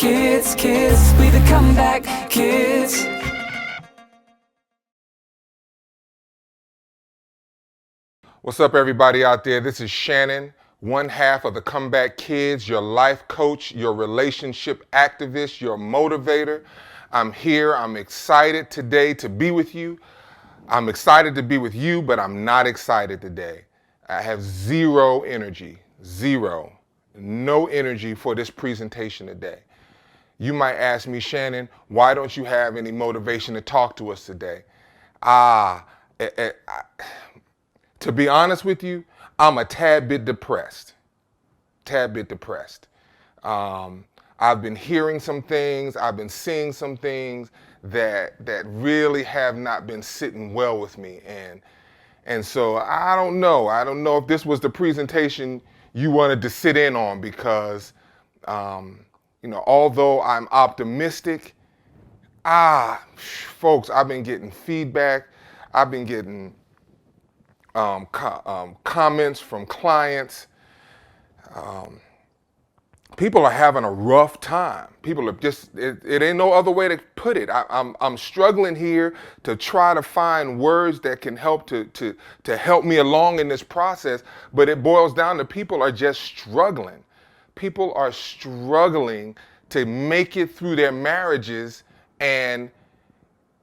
kids, we the comeback kids. What's up, everybody out there? This is Shannon, one half of the Comeback Kids, your life coach, your relationship activist, your motivator. I'm here. I'm excited today to be with you. I'm excited to be with you, but I'm not excited today. I have zero energy, no energy for this presentation today. You might ask me, Shannon, why don't you have any motivation to talk to us today? To be honest with you, I'm a tad bit depressed. I've been hearing some things, I've been seeing some things that really have not been sitting well with me. And so I don't know if this was the presentation you wanted to sit in on, because although I'm optimistic, folks, I've been getting feedback, I've been getting comments from clients. People are having a rough time. People are just, it ain't no other way to put it. I'm struggling here to try to find words that can help to help me along in this process, but it boils down to people are just struggling. People are struggling to make it through their marriages, and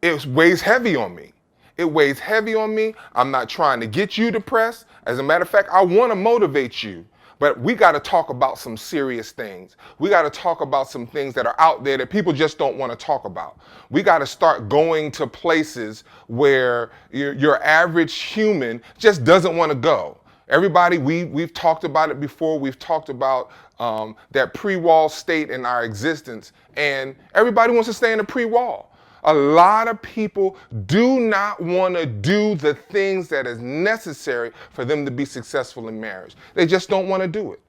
it weighs heavy on me. It weighs heavy on me. I'm not trying to get you depressed. As a matter of fact, I want to motivate you. But we got to talk about some serious things. We got to talk about some things that are out there that people just don't want to talk about. We got to start going to places where your average human just doesn't want to go. Everybody, we've talked about it before. We've talked about that pre-wall state in our existence, and everybody wants to stay in the pre-wall. A lot of people do not want to do the things that is necessary for them to be successful in marriage. They just don't want to do it.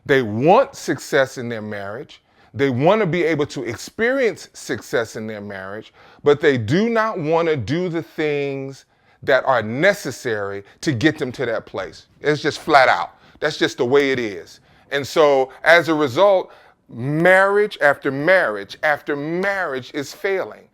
They want success in their marriage. They want to be able to experience success in their marriage, but they do not want to do the things that are necessary to get them to that place. It's just flat out. That's just the way it is. And so as a result, marriage after marriage after marriage is failing.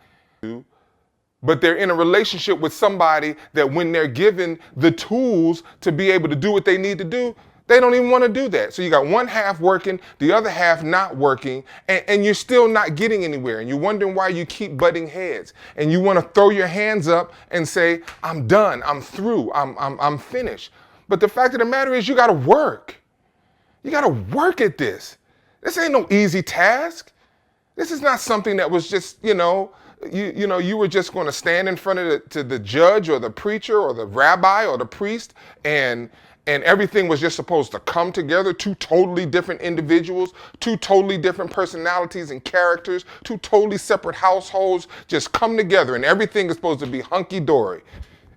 But they're in a relationship with somebody that when they're given the tools to be able to do what they need to do, they don't even want to do that. So you got one half working, the other half not working, and you're still not getting anywhere. And you're wondering why you keep butting heads. And you want to throw your hands up and say, I'm done, I'm through, I'm finished. But the fact of the matter is you got to work. You got to work at this. This ain't no easy task. This is not something that was just, you were just going to stand in front of the judge or the preacher or the rabbi or the priest, and everything was just supposed to come together. Two totally different individuals, two totally different personalities and characters, two totally separate households just come together, and everything is supposed to be hunky-dory.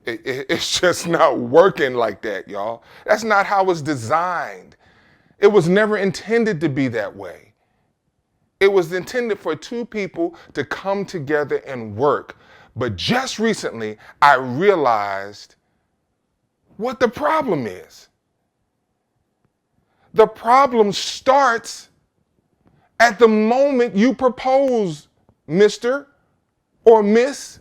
It's just not working like that, y'all. That's not how it's designed. It was never intended to be that way. It was intended for two people to come together and work. But just recently, I realized what the problem is. The problem starts at the moment you propose, Mr. or Miss.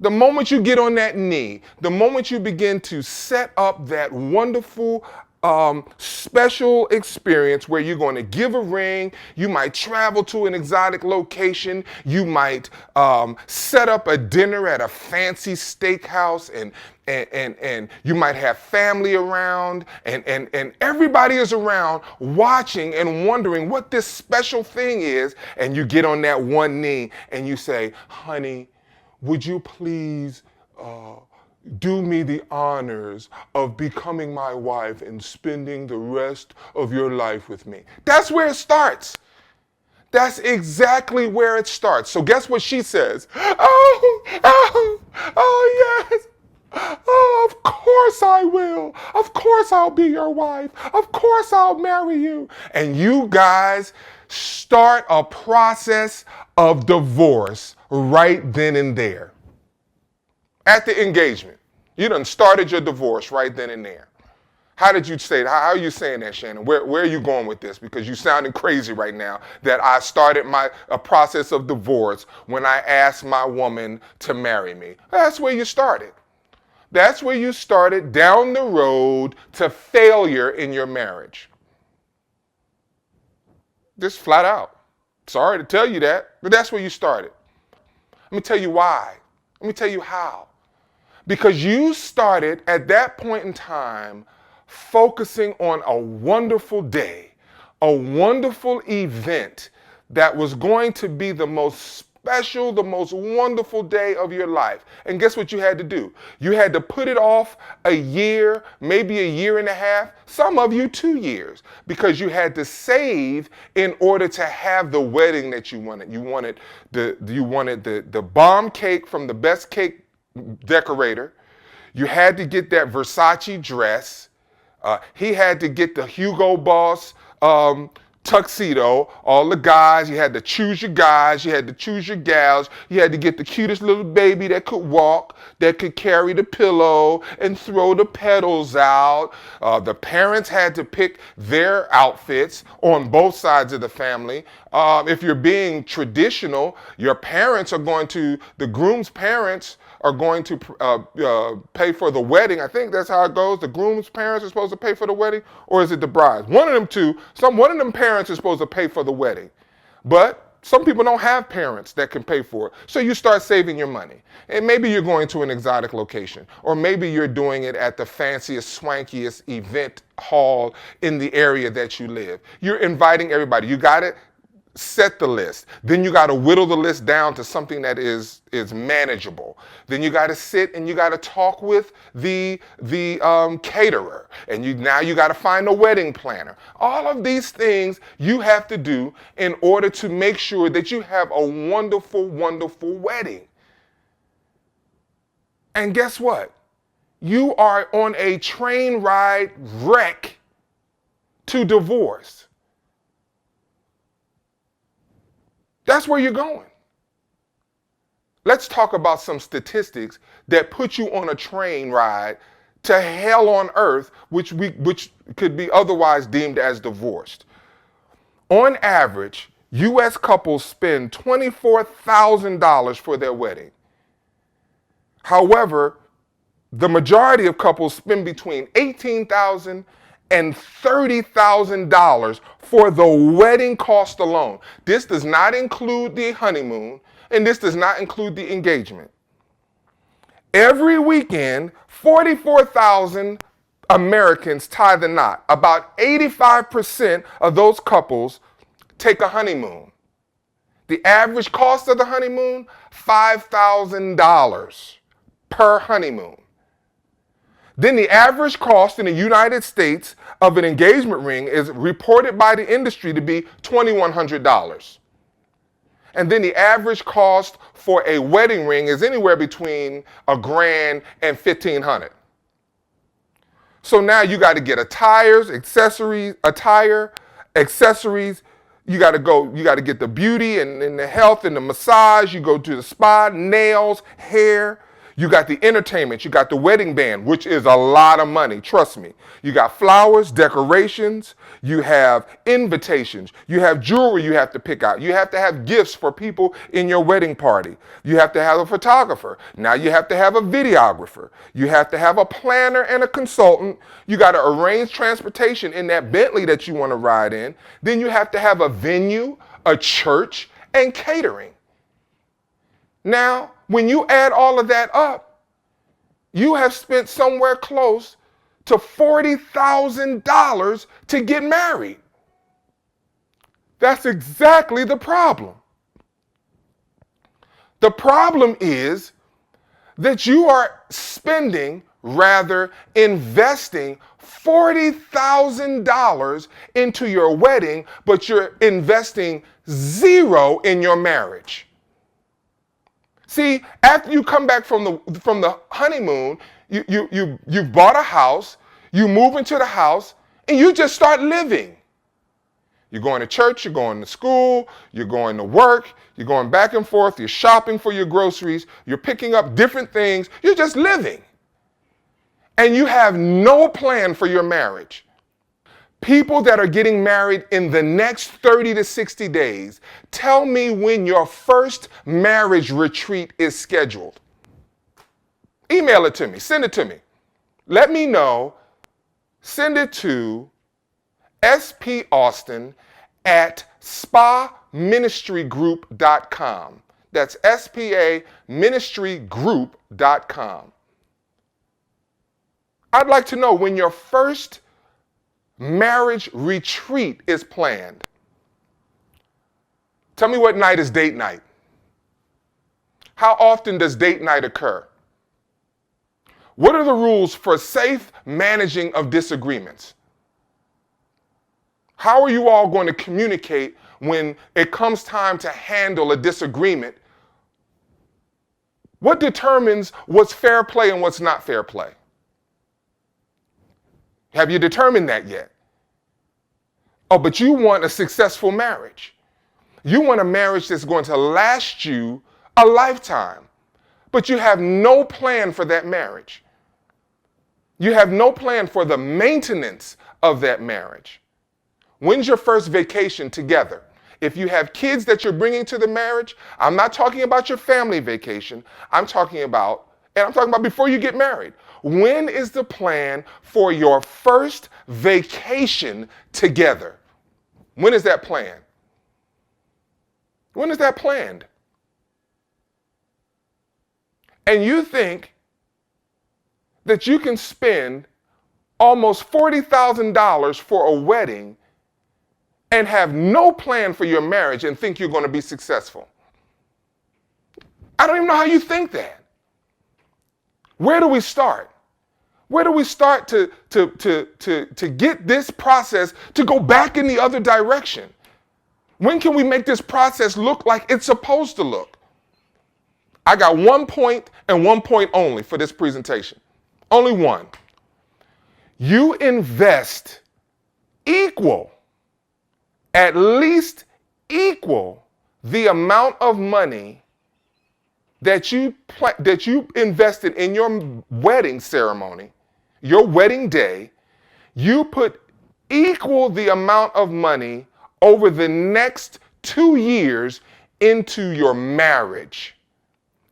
The moment you get on that knee, the moment you begin to set up that wonderful special experience where you're going to give a ring, you might travel to an exotic location, you might set up a dinner at a fancy steakhouse, and you might have family around, and everybody is around watching and wondering what this special thing is, and you get on that one knee and you say, honey, would you please do me the honors of becoming my wife and spending the rest of your life with me. That's where it starts. That's exactly where it starts. So guess what she says? Oh, yes. Oh, of course I will. Of course I'll be your wife. Of course I'll marry you. And you guys start a process of divorce right then and there. At the engagement. You done started your divorce right then and there. How did you say that? How are you saying that, Shannon? Where are you going with this? Because you sounding crazy right now that I started a process of divorce when I asked my woman to marry me. That's where you started. That's where you started down the road to failure in your marriage. Just flat out. Sorry to tell you that, but that's where you started. Let me tell you why. Let me tell you how. Because you started at that point in time focusing on a wonderful day, a wonderful event that was going to be the most special, the most wonderful day of your life. And guess what you had to do? You had to put it off a year, maybe a year and a half, some of you 2 years, because you had to save in order to have the wedding that you wanted. You wanted the bomb cake from the best cake decorator. You had to get that Versace dress. He had to get the Hugo Boss tuxedo. All the guys, you had to choose your guys, you had to choose your gals, you had to get the cutest little baby that could walk, that could carry the pillow and throw the petals out. The parents had to pick their outfits on both sides of the family. If you're being traditional, your parents are going to, the groom's parents are going to pay for the wedding. I think that's how it goes. The groom's parents are supposed to pay for the wedding, or is it the bride's? One of them two. One of them parents is supposed to pay for the wedding, but some people don't have parents that can pay for it. So you start saving your money, and maybe you're going to an exotic location, or maybe you're doing it at the fanciest, swankiest event hall in the area that you live. You're inviting everybody. You got it. Set the list. Then you got to whittle the list down to something that is manageable. Then you got to sit and you got to talk with the caterer, and now you got to find a wedding planner. All of these things you have to do in order to make sure that you have a wonderful, wonderful wedding. And guess what? You are on a train ride wreck to divorce. That's where you're going. Let's talk about some statistics that put you on a train ride to hell on earth, which could be otherwise deemed as divorced. On average, U.S. couples spend $24,000 for their wedding. However, the majority of couples spend between $18,000 and $30,000 for the wedding cost alone. This does not include the honeymoon, and this does not include the engagement. Every weekend, 44,000 Americans tie the knot. About 85% of those couples take a honeymoon. The average cost of the honeymoon, $5,000 per honeymoon. Then the average cost in the United States of an engagement ring is reported by the industry to be $2,100. And then the average cost for a wedding ring is anywhere between $1,000 and $1,500. So now you got to get attire, accessories. You got to get the beauty and the health and the massage. You go to the spa, nails, hair. You got the entertainment, you got the wedding band, which is a lot of money, trust me. You got flowers, decorations, you have invitations, you have jewelry you have to pick out. You have to have gifts for people in your wedding party. You have to have a photographer. Now you have to have a videographer. You have to have a planner and a consultant. You got to arrange transportation in that Bentley that you want to ride in. Then you have to have a venue, a church, and catering. Now, when you add all of that up, you have spent somewhere close to $40,000 to get married. That's exactly the problem. The problem is that you are spending, rather investing $40,000 into your wedding, but you're investing zero in your marriage. See, after you come back from the honeymoon, you bought a house, you move into the house, and you just start living. You're going to church, you're going to school, you're going to work, you're going back and forth, you're shopping for your groceries, you're picking up different things, you're just living. and you have no plan for your marriage. People that are getting married in the next 30 to 60 days, tell me when your first marriage retreat is scheduled. Email it to me, send it to me. Let me know. Send it to spaministrygroup.com. That's spaministrygroup.com. I'd like to know when your first marriage retreat is planned. Tell me what night is date night. How often does date night occur? What are the rules for safe managing of disagreements? How are you all going to communicate when it comes time to handle a disagreement? What determines what's fair play and what's not fair play? Have you determined that yet? Oh, but you want a successful marriage. You want a marriage that's going to last you a lifetime, but you have no plan for that marriage. You have no plan for the maintenance of that marriage. When's your first vacation together? If you have kids that you're bringing to the marriage, I'm not talking about your family vacation. I'm talking about before you get married. When is the plan for your first vacation together? When is that planned? When is that planned? And you think that you can spend almost $40,000 for a wedding and have no plan for your marriage and think you're going to be successful. I don't even know how you think that. Where do we start? Where do we start to get this process to go back in the other direction? When can we make this process look like it's supposed to look? I got 1 point and 1 point only for this presentation. Only one. You invest at least equal the amount of money that you invested in your wedding ceremony, your wedding day. You put equal the amount of money over the next 2 years into your marriage.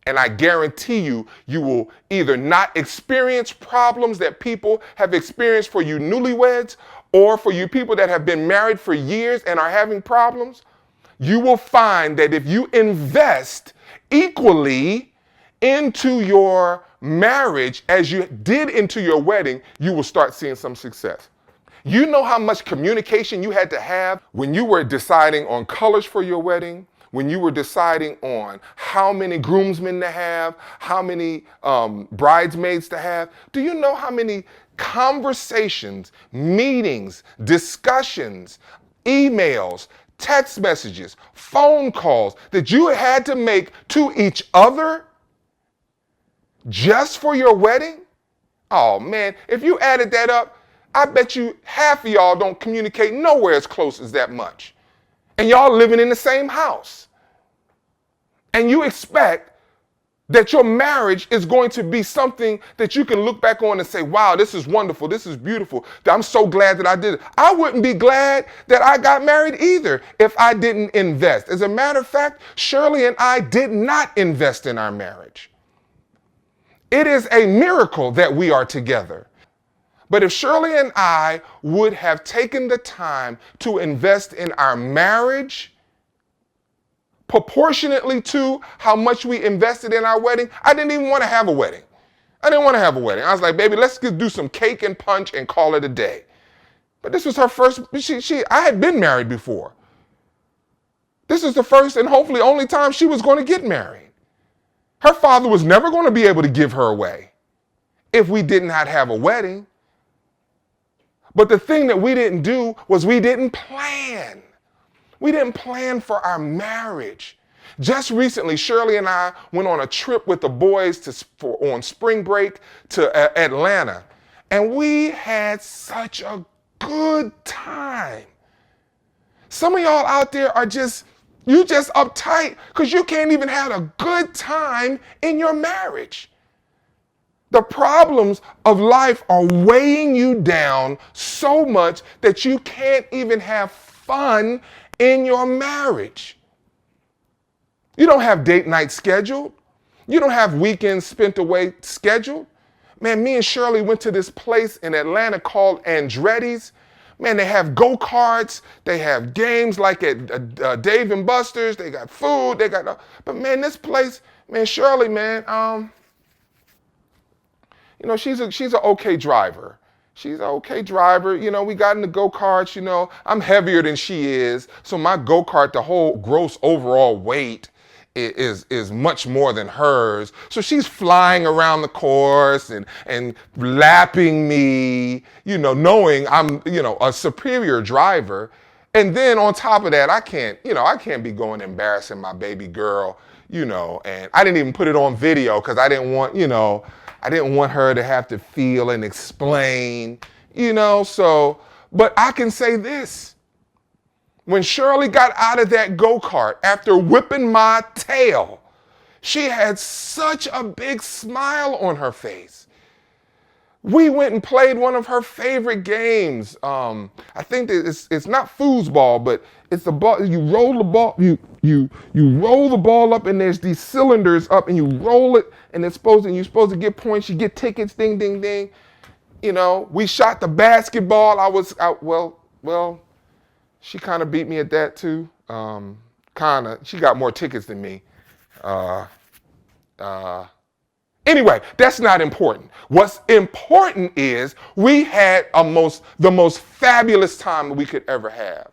And I guarantee you, you will either not experience problems that people have experienced for you newlyweds, or for you people that have been married for years and are having problems. You will find that if you invest equally into your marriage as you did into your wedding, you will start seeing some success. You know how much communication you had to have when you were deciding on colors for your wedding, when you were deciding on how many groomsmen to have, how many bridesmaids to have. Do you know how many conversations, meetings, discussions, emails, text messages, phone calls that you had to make to each other just for your wedding? Oh man, if you added that up, I bet you half of y'all don't communicate nowhere as close as that much. And y'all living in the same house. And you expect that your marriage is going to be something that you can look back on and say, wow, this is wonderful, this is beautiful. I'm so glad that I did it. I wouldn't be glad that I got married either if I didn't invest. As a matter of fact, Shirley and I did not invest in our marriage. It is a miracle that we are together. But if Shirley and I would have taken the time to invest in our marriage, proportionately to how much we invested in our wedding, I didn't even want to have a wedding. I didn't want to have a wedding. I was like, baby, let's just do some cake and punch and call it a day. But this was her first, I had been married before. This is the first and hopefully only time she was going to get married. Her father was never going to be able to give her away if we did not have a wedding. But the thing that we didn't do was we didn't plan. We didn't plan for our marriage. Just recently, Shirley and I went on a trip with the boys on spring break to Atlanta. And we had such a good time. Some of y'all out there are just uptight because you can't even have a good time in your marriage. The problems of life are weighing you down so much that you can't even have fun in your marriage. You don't have date night scheduled. You don't have weekends spent away scheduled. Man, me and Shirley went to this place in Atlanta called Andretti's. Man, they have go-karts, they have games like at Dave and Buster's, they got food, but man, this place, man, Shirley, man, she's an okay driver. She's an okay driver. We got in the go-karts, I'm heavier than she is. So my go-kart, the whole gross overall weight is much more than hers. So she's flying around the course and lapping me, knowing I'm, a superior driver. And then on top of that, I can't be going embarrassing my baby girl, and I didn't even put it on video because I didn't want her to have to feel and explain, but I can say this. When Shirley got out of that go-kart after whipping my tail, she had such a big smile on her face. We went and played one of her favorite games. I think that it's not foosball, but it's the ball. You roll the ball, you roll the ball up, and there's these cylinders up, and you roll it, and you're supposed to get points. You get tickets, ding, ding, ding. We shot the basketball. Well. She kind of beat me at that too. She got more tickets than me. Anyway, that's not important. What's important is we had the most fabulous time we could ever have.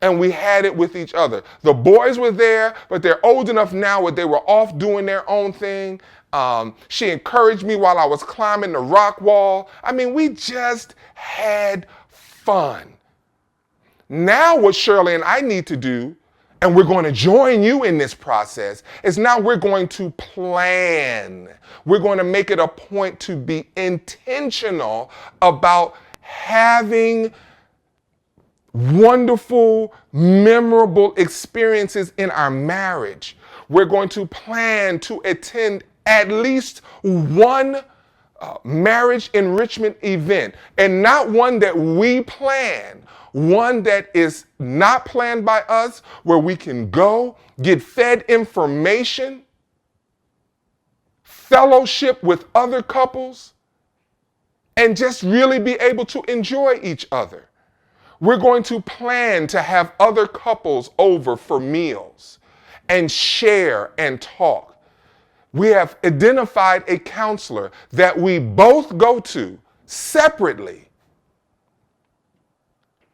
And we had it with each other. The boys were there, but they're old enough now where they were off doing their own thing. She encouraged me while I was climbing the rock wall. I mean, we just had fun. Now what Shirley and I need to do, and we're going to join you in this process, is now we're going to plan. We're going to make it a point to be intentional about having wonderful, memorable experiences in our marriage. We're going to plan to attend at least one marriage enrichment event, and not one that we plan. One that is not planned by us, where we can go, get fed information, fellowship with other couples, and just really be able to enjoy each other. We're going to plan to have other couples over for meals and share and talk. We have identified a counselor that we both go to separately.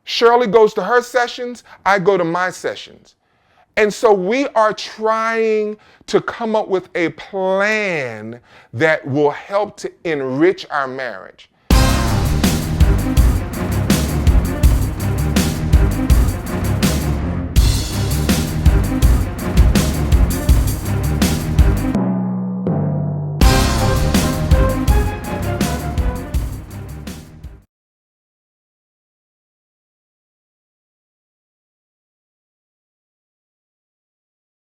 Shirley goes to her sessions, I go to my sessions. And so we are trying to come up with a plan that will help to enrich our marriage.